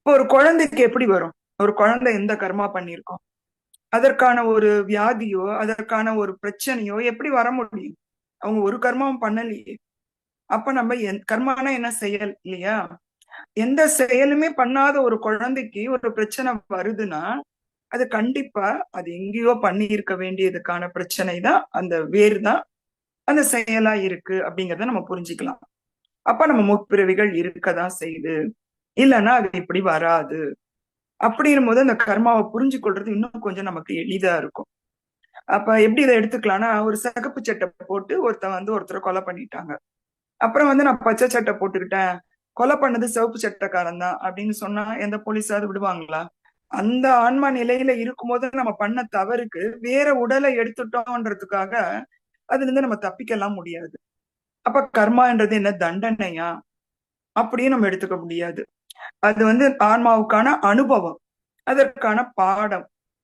இப்போ ஒரு குழந்தைக்கு எப்படி வரும்? ஒரு குழந்தை எந்த கர்மா பண்ணியிருக்கோம், அதற்கான ஒரு வியாதியோ அதற்கான ஒரு பிரச்சனையோ எப்படி வர முடியும்? அவங்க ஒரு கர்மாவும் பண்ணலையே. அப்ப நம்ம கர்மானா என்ன, செயல் இல்லையா? எந்த செயலுமே பண்ணாத ஒரு குழந்தைக்கு ஒரு பிரச்சனை வருதுன்னா அது கண்டிப்பா அது எங்கேயோ பண்ணி இருக்க வேண்டியதுக்கான பிரச்சனை தான், அந்த வேர் தான் அந்த செயலா இருக்கு அப்படிங்கறத நம்ம புரிஞ்சுக்கலாம். அப்ப நம்ம முற்பிறவிகள் இருக்கதான் செய்யுது, இல்லைன்னா அது இப்படி வராது. அப்படின்னும் போது அந்த கர்மாவை புரிஞ்சு கொள்றது இன்னும் கொஞ்சம் நமக்கு எளிதா இருக்கும். அப்ப எப்படி இதை எடுத்துக்கலாம்னா, ஒரு சிகப்பு சட்டை போட்டு ஒருத்தரை கொலை பண்ணிட்டாங்க. அப்புறம் நான் பச்சை சட்டை போட்டுக்கிட்டேன், கொலை பண்ணது சிவப்பு சட்டைக்காரன் தான் அப்படின்னு சொன்னா எந்த போலீஸாவது விடுவாங்களா? அந்த ஆன்மா நிலையில இருக்கும்போது நம்ம பண்ண தவறுக்கு வேற உடலை எடுத்துட்டோம்ன்றதுக்காக அதுல இருந்து நம்ம தப்பிக்கலாம் முடியாது. அப்ப கர்மான்றது என்ன, தண்டனையா? அப்படியும் நம்ம எடுத்துக்க முடியாது. அது ஆன்மாவுக்கான அனுபவம், அதற்கான பாடம்.